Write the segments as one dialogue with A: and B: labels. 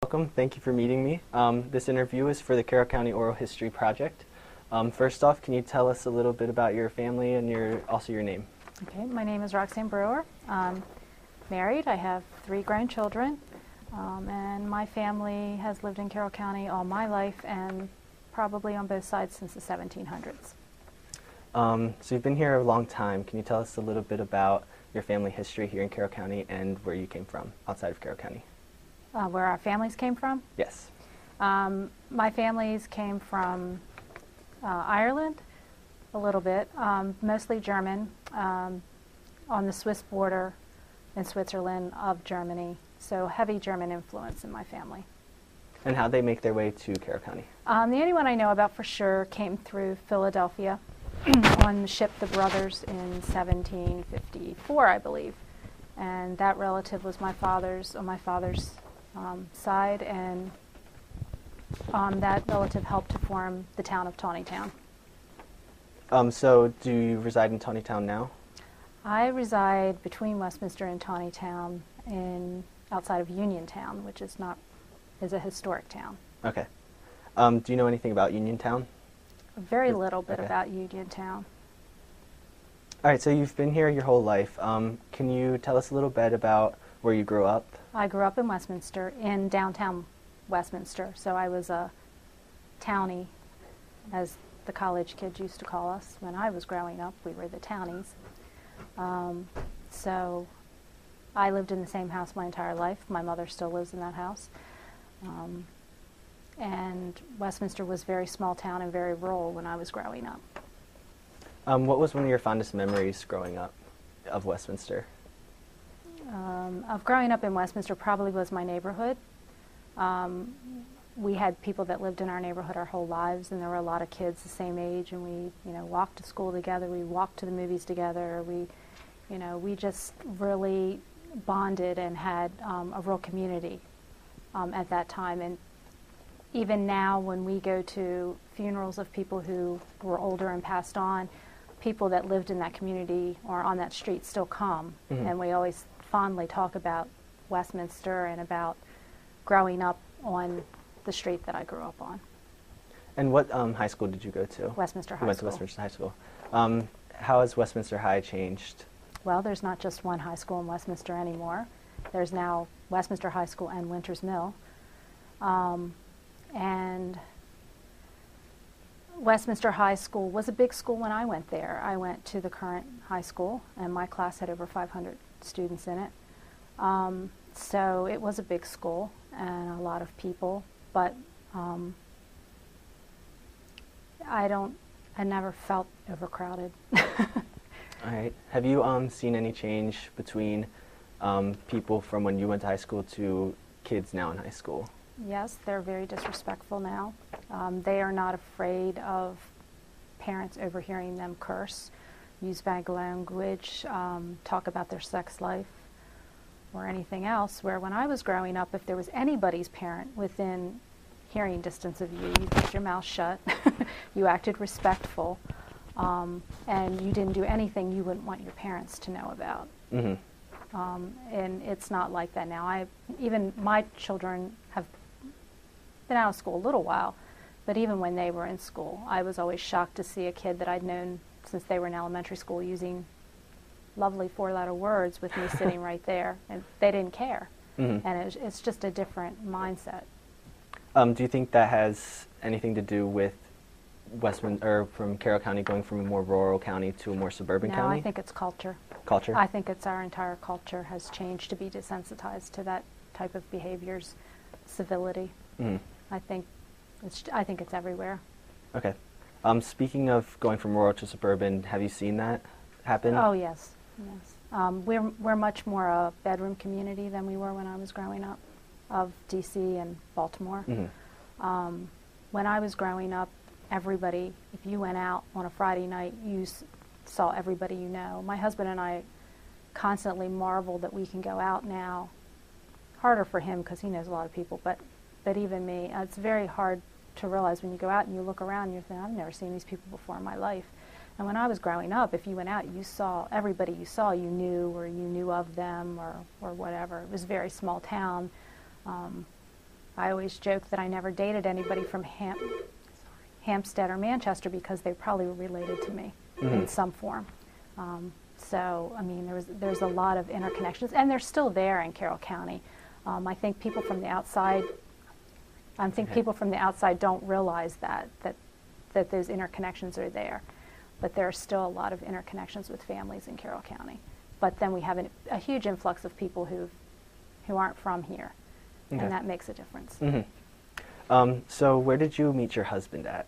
A: Welcome. Thank you for meeting me. This interview is for the Carroll County Oral History Project. First off, can you tell us a little bit about your family and also your name?
B: Okay, my name is Roxane Brewer. I'm married. I have 3 grown children, and my family has lived in Carroll County all my life and probably on both sides since the 1700s.
A: So you've been here a long time. Can you tell us a little bit about your family history here in Carroll County and where you came from outside of Carroll County?
B: Where our families came from?
A: Yes.
B: My families came from Ireland, a little bit, mostly German, on the Swiss border in Switzerland of Germany, so heavy German influence in my family.
A: And how'd they make their way to Carroll County?
B: The only one I know about for sure came through Philadelphia on the ship The Brothers in 1754, I believe. And that relative was my father's, on my father's side, and that relative helped to form the town of Tawnytown.
A: So do you reside in Tawnytown now?
B: I reside between Westminster and Tawnytown outside of Uniontown, which is a historic town.
A: Okay. Do you know anything about Uniontown?
B: A very little bit
A: Okay.
B: about Uniontown.
A: All right, so you've been here your whole life. Can you tell us a little bit about where you grew up?
B: I grew up in Westminster, in downtown Westminster, so I was a townie, as the college kids used to call us when I was growing up. We were the townies. So I lived in the same house my entire life. My mother still lives in that house. And Westminster was a very small town and very rural when I was growing up.
A: What was one of your fondest memories growing up of Westminster?
B: Of growing up in Westminster probably was my neighborhood. We had people that lived in our neighborhood our whole lives, and there were a lot of kids the same age, and we, walked to school together, we walked to the movies together, we just really bonded and had a real community at that time. And even now when we go to funerals of people who were older and passed on, people that lived in that community or on that street still come, and we always fondly talk about Westminster and about growing up on the street that I grew up on.
A: And what high school did you go to?
B: Westminster High School.
A: You went to Westminster High School. How has Westminster High changed?
B: Well, there's not just one high school in Westminster anymore. There's now Westminster High School and Winters Mill. And Westminster High School was a big school when I went there. I went to the current high school, and my class had over 500 students in it. So it was a big school and a lot of people, but I never felt overcrowded.
A: All right. Have you seen any change between people from when you went to high school to kids now in high school?
B: Yes, they're very disrespectful now. They are not afraid of parents overhearing them curse, use bad language, talk about their sex life or anything else, where when I was growing up, if there was anybody's parent within hearing distance of you, you kept your mouth shut, you acted respectful, and you didn't do anything you wouldn't want your parents to know about. And it's not like that now. Even my children have been out of school a little while, but even when they were in school, I was always shocked to see a kid that I'd known since they were in elementary school using lovely 4-letter words with me sitting right there, and they didn't care. And it's just a different mindset.
A: Do you think that has anything to do with from Carroll County going from a more rural county to a more suburban county?
B: No, I think it's culture.
A: Culture?
B: I think it's our entire culture has changed to be desensitized to that type of behaviors, civility. I think it's everywhere.
A: Okay. Speaking of going from rural to suburban, have you seen that happen?
B: Oh yes, yes. We're much more a bedroom community than we were when I was growing up, of D.C. and Baltimore. When I was growing up, everybody, if you went out on a Friday night, you saw everybody you know. My husband and I constantly marvel that we can go out now. Harder for him because he knows a lot of people, but even me, it's very hard to realize when you go out and you look around and you think, I've never seen these people before in my life. And when I was growing up, if you went out, you saw everybody you saw, you knew, or you knew of them, or whatever. It was a very small town. I always joke that I never dated anybody from Hampstead or Manchester because they probably were related to me in some form. So, I mean, there's a lot of interconnections, and they're still there in Carroll County. I think people from the outside, people from the outside don't realize that those interconnections are there. But there are still a lot of interconnections with families in Carroll County. But then we have a huge influx of people who aren't from here, and that makes a difference.
A: So where did you meet your husband at?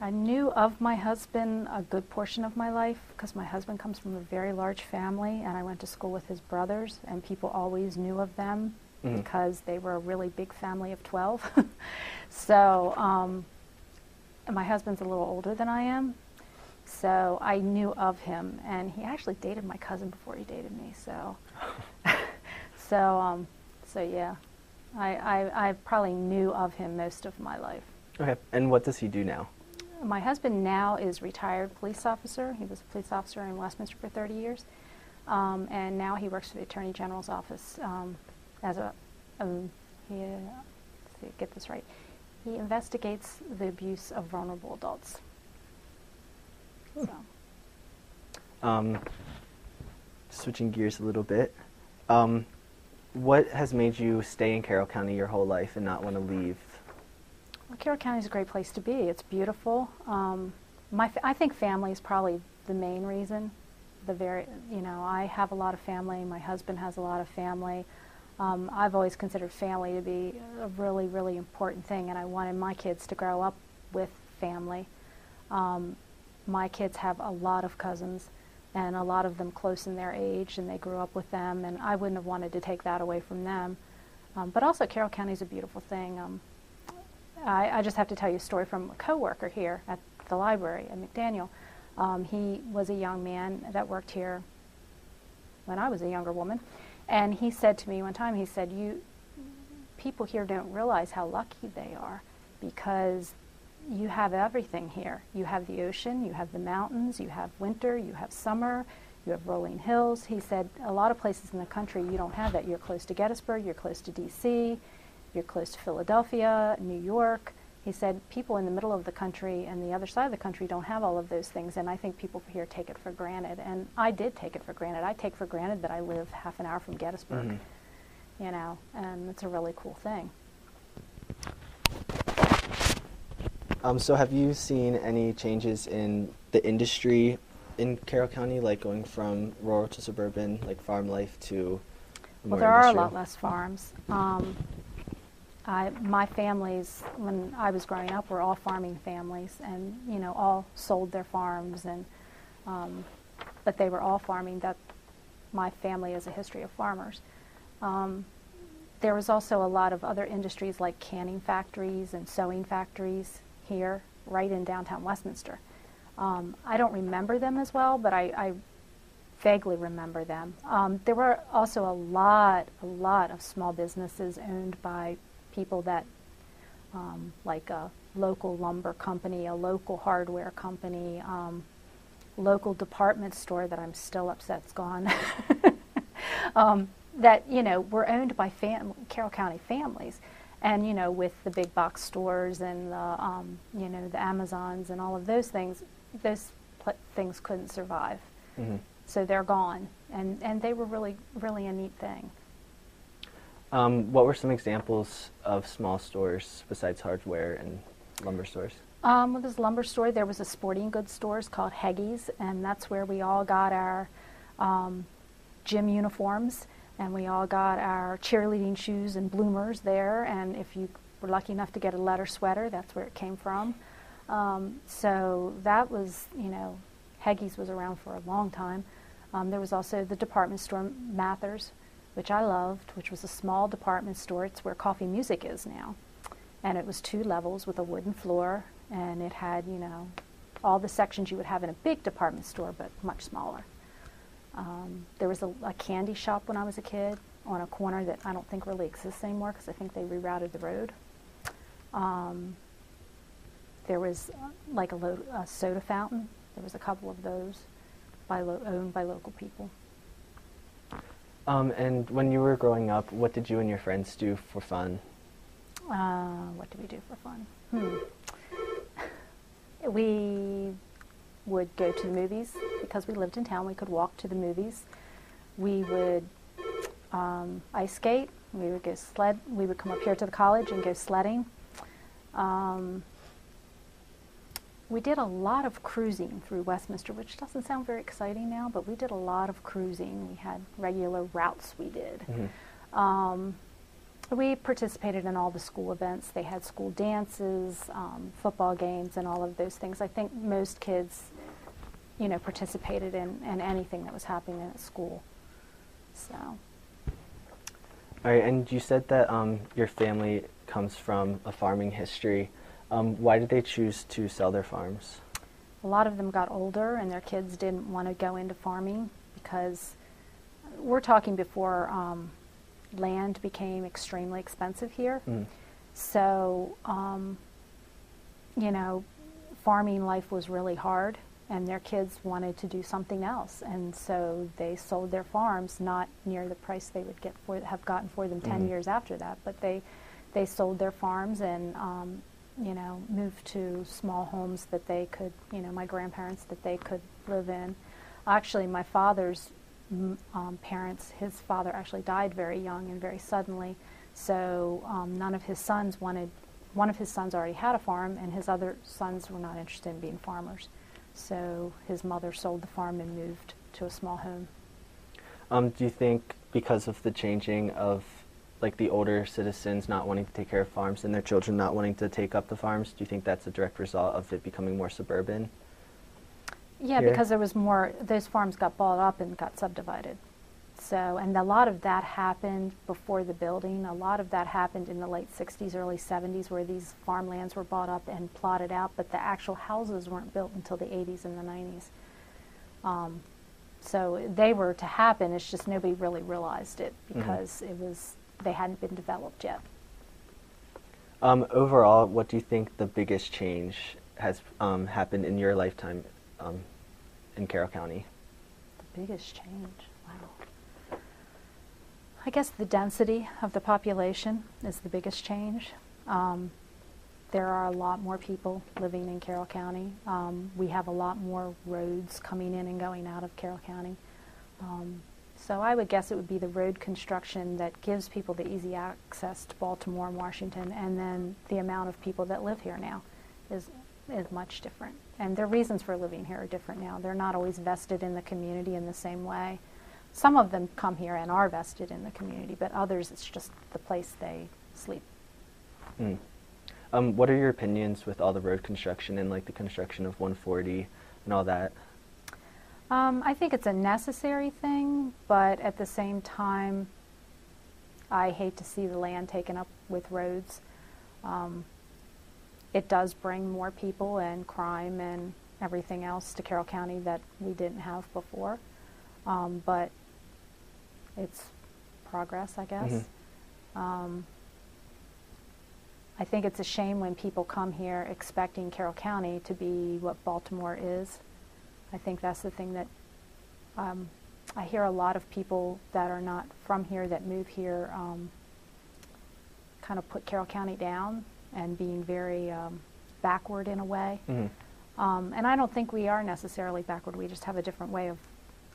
B: I knew of my husband a good portion of my life because my husband comes from a very large family, and I went to school with his brothers, and people always knew of them because they were a really big family of 12. So my husband's a little older than I am, so I knew of him, and he actually dated my cousin before he dated me. So, so yeah, I probably knew of him most of my life.
A: Okay, and what does he do now?
B: My husband now is retired police officer. He was a police officer in Westminster for 30 years, and now he works for the Attorney General's office as get this right. He investigates the abuse of vulnerable adults. So.
A: Switching gears a little bit, what has made you stay in Carroll County your whole life and not want to leave?
B: Well, Carroll County is a great place to be. It's beautiful. I think family is probably the main reason. I have a lot of family. My husband has a lot of family. I've always considered family to be a really, really important thing, and I wanted my kids to grow up with family. My kids have a lot of cousins, and a lot of them close in their age, and they grew up with them, and I wouldn't have wanted to take that away from them. But also, Carroll County is a beautiful thing. I just have to tell you a story from a coworker here at the library at McDaniel. He was a young man that worked here when I was a younger woman, and he said to me one time, he said, people here don't realize how lucky they are because you have everything here. You have the ocean, you have the mountains, you have winter, you have summer, you have rolling hills. He said a lot of places in the country you don't have that. You're close to Gettysburg, you're close to D.C., you're close to Philadelphia, New York. He said people in the middle of the country and the other side of the country don't have all of those things, and I think people here take it for granted. And I did take it for granted. I take for granted that I live half an hour from Gettysburg, and it's a really cool thing.
A: So have you seen any changes in the industry in Carroll County, like going from rural to suburban, like farm life to more
B: Well, there are a
A: industrial?
B: lot less farms. My families, when I was growing up, were all farming families, and all sold their farms, and but they were all farming. That my family has a history of farmers. There was also a lot of other industries like canning factories and sewing factories here, right in downtown Westminster. I don't remember them as well, but I vaguely remember them. There were also a lot of small businesses owned by people that, like a local lumber company, a local hardware company, local department store that I'm still upset's gone, that, were owned by Carroll County families. And, with the big box stores and the, the Amazons and all of those things, things couldn't survive.
A: Mm-hmm.
B: So they're gone. And they were really, really a neat thing.
A: What were some examples of small stores besides hardware and lumber stores?
B: With this lumber store, there was a sporting goods store called Heggy's, and that's where we all got our gym uniforms, and we all got our cheerleading shoes and bloomers there, and if you were lucky enough to get a leather sweater, that's where it came from. So that was, Heggy's was around for a long time. There was also the department store Mathers, which I loved, which was a small department store. It's where Coffee Music is now. And it was 2 levels with a wooden floor, and it had, all the sections you would have in a big department store, but much smaller. There was a candy shop when I was a kid on a corner that I don't think really exists anymore because I think they rerouted the road. There was like a soda fountain. There was a couple of those owned by local people.
A: And when you were growing up, what did you and your friends do for fun?
B: What did we do for fun? We would go to the movies because we lived in town. We could walk to the movies. We would ice skate. We would go sled. We would come up here to the college and go sledding. We did a lot of cruising through Westminster, which doesn't sound very exciting now, but we did a lot of cruising. We had regular routes we did. We participated in all the school events. They had school dances, football games, and all of those things. I think most kids, participated in anything that was happening at school. So.
A: All right, and you said that your family comes from a farming history. Why did they choose to sell their farms?
B: A lot of them got older and their kids didn't want to go into farming because we're talking before land became extremely expensive here. So, farming life was really hard and their kids wanted to do something else. And so they sold their farms, not near the price they would have gotten for them 10 years after that, but they sold their farms and moved to small homes that they could, my grandparents, that they could live in. Actually, my father's parents, his father actually died very young and very suddenly, so none of his sons wanted, one of his sons already had a farm and his other sons were not interested in being farmers. So his mother sold the farm and moved to a small home.
A: Do you think because of the changing of like the older citizens not wanting to take care of farms and their children not wanting to take up the farms, do you think that's a direct result of it becoming more suburban?
B: Yeah,
A: here?
B: because there was more, those farms got bought up and got subdivided. So, and a lot of that happened before the building. A lot of that happened in the late 60s, early 70s, where these farmlands were bought up and plotted out, but the actual houses weren't built until the 80s and the 90s. So they were to happen, it's just nobody really realized it because they hadn't been developed yet.
A: Overall, what do you think the biggest change has happened in your lifetime in Carroll County?
B: The biggest change, wow. I guess the density of the population is the biggest change. There are a lot more people living in Carroll County. We have a lot more roads coming in and going out of Carroll County. So I would guess it would be the road construction that gives people the easy access to Baltimore and Washington, and then the amount of people that live here now is much different. And their reasons for living here are different now. They're not always vested in the community in the same way. Some of them come here and are vested in the community, but others it's just the place they sleep.
A: What are your opinions with all the road construction and like the construction of 140 and all that?
B: I think it's a necessary thing, but at the same time, I hate to see the land taken up with roads. It does bring more people and crime and everything else to Carroll County that we didn't have before, but it's progress, I guess. I think it's a shame when people come here expecting Carroll County to be what Baltimore is. I think that's the thing that I hear a lot of people that are not from here that move here kind of put Carroll County down and being very backward in a way. And I don't think we are necessarily backward. We just have a different way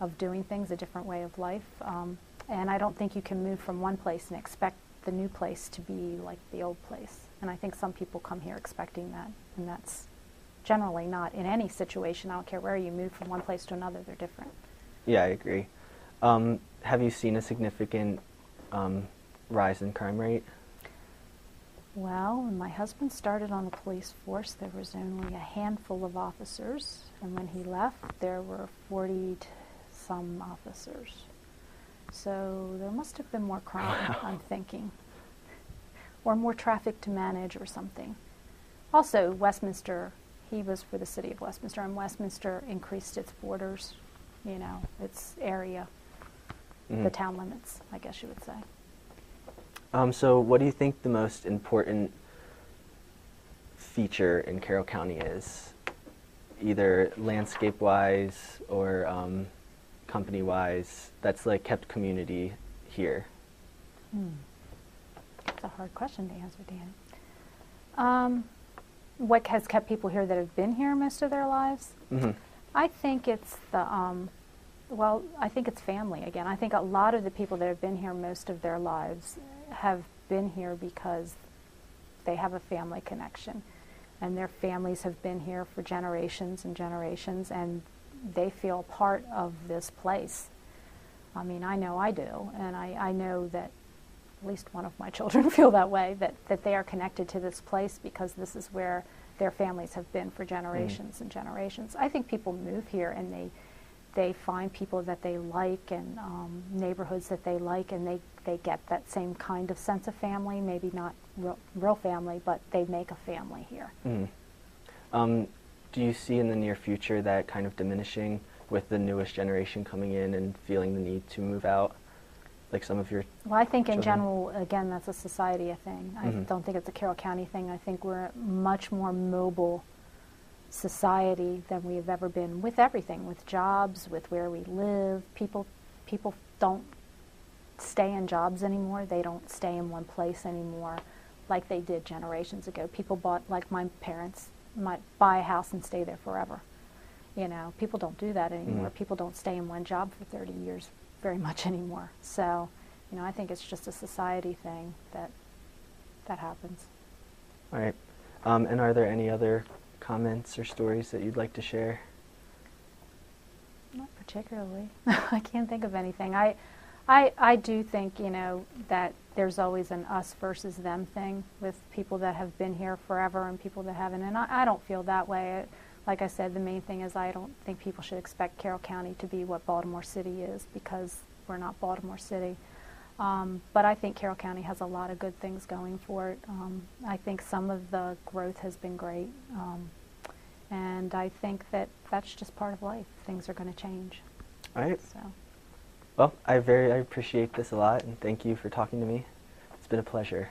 B: of doing things, a different way of life. And I don't think you can move from one place and expect the new place to be like the old place. And I think some people come here expecting that, and that's generally not in any situation. I don't care where you move from one place to another, they're different.
A: Yeah, I agree. Have you seen a significant rise in crime rate?
B: Well, when my husband started on the police force, there was only a handful of officers, and when he left, there were 40-some officers. So there must have been more crime, I'm thinking, or more traffic to manage or something. Also, Westminster, he was for the city of Westminster, and Westminster increased its borders, its area, the town limits, I guess you would say.
A: So what do you think the most important feature in Carroll County is, either landscape-wise or company-wise, that's like kept community here?
B: That's a hard question to answer, Dan. What has kept people here that have been here most of their lives?
A: Mm-hmm.
B: I think it's well, I think it's family again. I think a lot of the people that have been here most of their lives have been here because they have a family connection. And their families have been here for generations and generations, and they feel part of this place. I mean, I know I do, and I know that at least one of my children feel that way, that they are connected to this place because this is where their families have been for generations and generations. I think people move here and they find people that they like and neighborhoods that they like, and they get that same kind of sense of family, maybe not real family, but they make a family here.
A: Do you see in the near future that kind of diminishing with the newest generation coming in and feeling the need to move out? Like some of your
B: Well, I think in
A: children?
B: general, again, that's a society thing. I don't think it's a Carroll County thing. I think we're a much more mobile society than we have ever been with everything, with jobs, with where we live. People don't stay in jobs anymore. They don't stay in one place anymore like they did generations ago. People bought, like my parents, might buy a house and stay there forever. You know, people don't do that anymore. People don't stay in one job for 30 years very much anymore. So, you know, I think it's just a society thing that happens.
A: All right. And are there any other comments or stories that you'd like to share?
B: Not particularly. I can't think of anything. I do think, you know, that there's always an us versus them thing with people that have been here forever and people that haven't, and I don't feel that way. Like I said, the main thing is I don't think people should expect Carroll County to be what Baltimore City is, because we're not Baltimore City. But I think Carroll County has a lot of good things going for it. I think some of the growth has been great. And I think that that's just part of life. Things are going to change.
A: All right.
B: So.
A: Well, I appreciate this a lot, and thank you for talking to me. It's been a pleasure.